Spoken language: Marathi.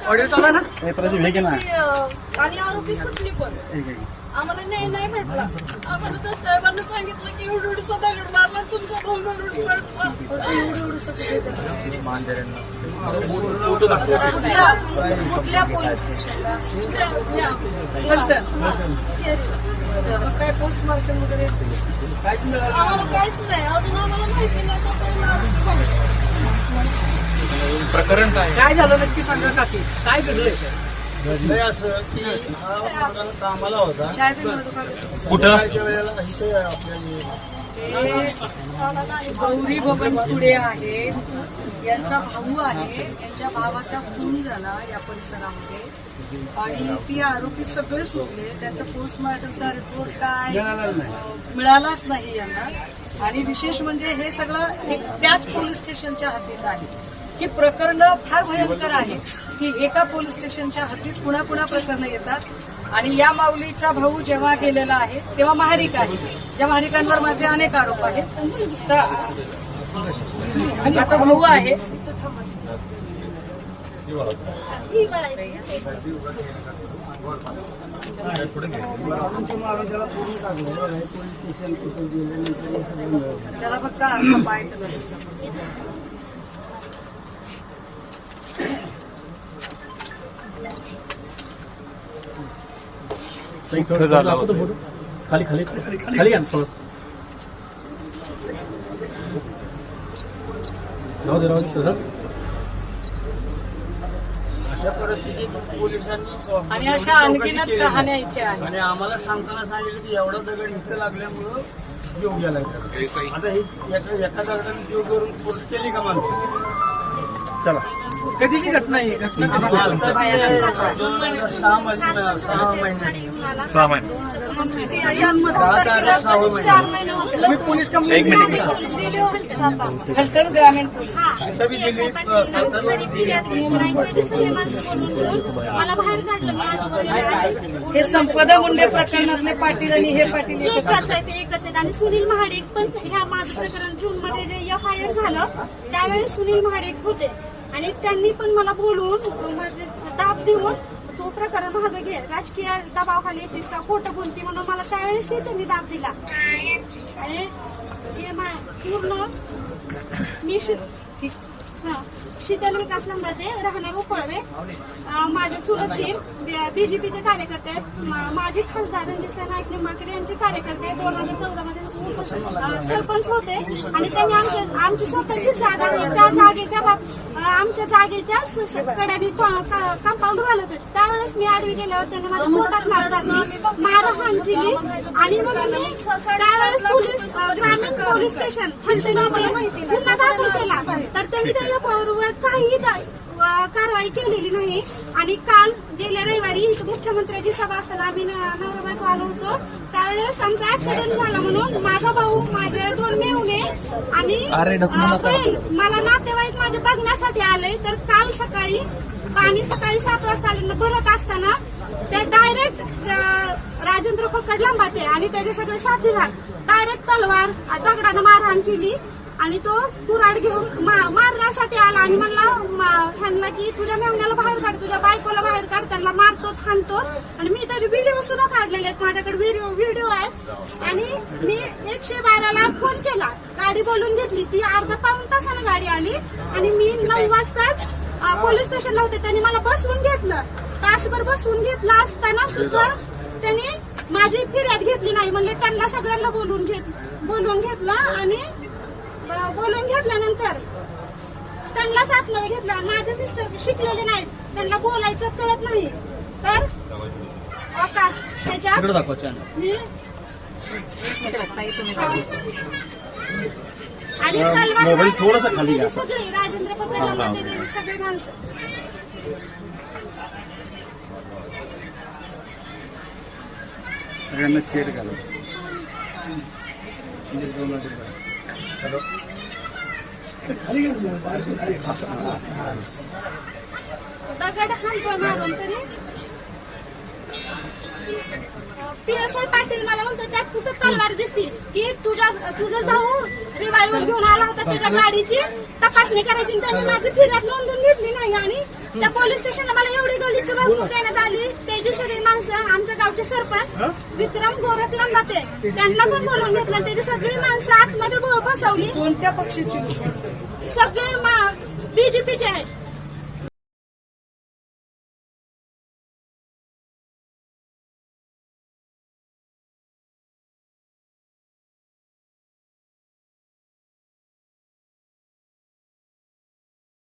ऑडिओ चालू ना आणि आरोपी सुटली पण आम्हाला न्याय नाही भेटला. आम्हाला त्या साहेबांना सांगितलं की एवढा दगड मारला तुमचा भाऊ कुठल्या पोलीस स्टेशनला काय पोस्टमार्टम वगैरे आम्हाला काहीच नाही. अजून आम्हाला माहिती नाही. प्रकरण काय झालं नक्की सांगा काकी, काय घडलंय? घडलंय असं की हा मुलगा कामाला होता कुठं गौरी बबन पुढे आहे, यांचा भाऊ आहे. यांच्या भावाचा खून झाला या परिसरामध्ये आणि ती आरोपी सगळे सुटले. त्यांचा पोस्टमार्टमचा रिपोर्ट काय मिळालाच नाही यांना. आणि विशेष म्हणजे हे सगळं त्याच पोलीस स्टेशनच्या हद्दीत आहे. ही प्रकरण फार भयंकर आहे की एका पोलीस स्टेशनच्या हद्दीत पुन्हा पुन्हा प्रकरणं येतात. आणि या माऊलीचा भाऊ जेव्हा गेलेला आहे तेव्हा महाडिक आहे, ज्या महाडिकांवर माझे अनेक आरोप आहेत. तर आता भाऊ आहे त्याला फक्त अर्थ पाय खाली खाली खाली या थोडं. राहू दे सर. अशा परिस्थितीत पोलिसांनी आणि अशा आणखीनच कहाण्या इथे आहेत. आणि आम्हाला सांगताना सांगितलं की एवढा दगड इथं लागल्यामुळं जीव गेला. आता ही एका दगडाने जीव करून पोलीस केली का माणसं? चला कधीची घटना आहे? घटना 6 महिने मी पोलीस कंप्लेंट फलटण ग्रामीण पोलीस हे संपदा मुंडे प्रकरणातले पाटील आणि हे पाटील एकच आहेत. आणि सुनील महाडिक पण ह्या माझं प्रकरण जून मध्ये जे FIR झालं त्यावेळेस सुनील महाडिक होते आणि त्यांनी पण मला बोलवून म्हणजे दाब देऊन तो प्रकरण मागे घे, राजकीय दबावाखाली येतेस का, खोटं बोलती म्हणून मला त्यावेळेस त्यांनी दाब दिला. आणि पूर्ण मी शीतल विकास नंबरते राहणार उकळवे. माझे चुलत BJPचे कार्यकर्ते आहेत. माजी खासदार रणजित नाईक निंबाळकर यांचे कार्यकर्ते 2014 मध्ये सरपंच होते आणि त्यांनी आमची स्वतःची जागा आहे त्या जागेच्या आमच्या जागेच्या कड्याने कंपाऊंड घालत होते. त्यावेळेस मी आडवी गेल्यावर त्यांनी माझ्या पोटात मारहाण केली आणि मग मी त्यावेळेस पोलीस ग्रामीण पोलीस स्टेशन फलटणमध्ये गुन्हा दाखल केला. तर त्यांनी त्या बरोबर काही कारवाई केलेली नाही. आणि काल गेल्या रविवारी मुख्यमंत्र्यांची सभा असताना आम्ही नवरा बायको आलो होतो. त्यावेळेस आमचा ऍक्सिडेंट झाला म्हणून माझा भाऊ, माझे 2 मेहुणे आणि मला नातेवाईक माझे बघण्यासाठी आले. तर काल सकाळी 7 वाजता आले भरत असताना ते डायरेक्ट राजेंद्र पकड लांबाते आणि त्याचे सगळे साथीदार डायरेक्ट तलवार दगडानं मारहाण केली आणि तो कुऱ्हाड घेऊन मारण्यासाठी आला आणि म्हणला ह्यांना की तुझ्या मेहुण्याला बाहेर काढ, तुझ्या बायकोला बाहेर काढ, त्यांना मारतोच हाणतोच. आणि मी त्याचे व्हिडिओ सुद्धा काढलेले आहेत, माझ्याकडे व्हिडिओ आहेत. आणि मी 112ला फोन केला, गाडी बोलून घेतली. ती अर्धा पाऊण तासानं गाडी आली आणि मी 9 वाजताच पोलीस स्टेशनला होते. त्यांनी मला बसवून घेतलं, तासभर बसवून घेतलं असताना सुद्धा त्यांनी माझी फिर्याद घेतली नाही. म्हणले त्यांना सगळ्यांना बोलून घेतलं आणि बोलून घेतल्यानंतर त्यांनाच आतमध्ये घेतलं. माझे मिस्टर शिकलेले नाहीत, त्यांना बोलायचं कळत नाही. तर त्याच्यात मी आणि मोबाईल थोडासा खाली घ्या. सगळे राजेंद्र पकड सगळे माणसं सगळ्यांना शेअर करा. दगड हाणतोय मारून तरी PSI पाटील मला म्हणतो त्यात कुठं तलवार दिसती की तुझा भाऊ त्याच्या गाडीची तपासणी करायची आणि त्यांनी माझी फिर्याद नोंदवून घेतली नाही आणि त्या पोलीस स्टेशनला मला एवढी गलीची वाहतूक देण्यात आली. त्याची सगळी माणसं आमच्या गावचे सरपंच विक्रम गोरख लांबाते त्यांना पण बोलवून घेतलं. त्याची सगळी माणसं आतमध्ये बसवली. कोणत्या पक्षाची लोक? सगळे बीजेपीचे आहेत.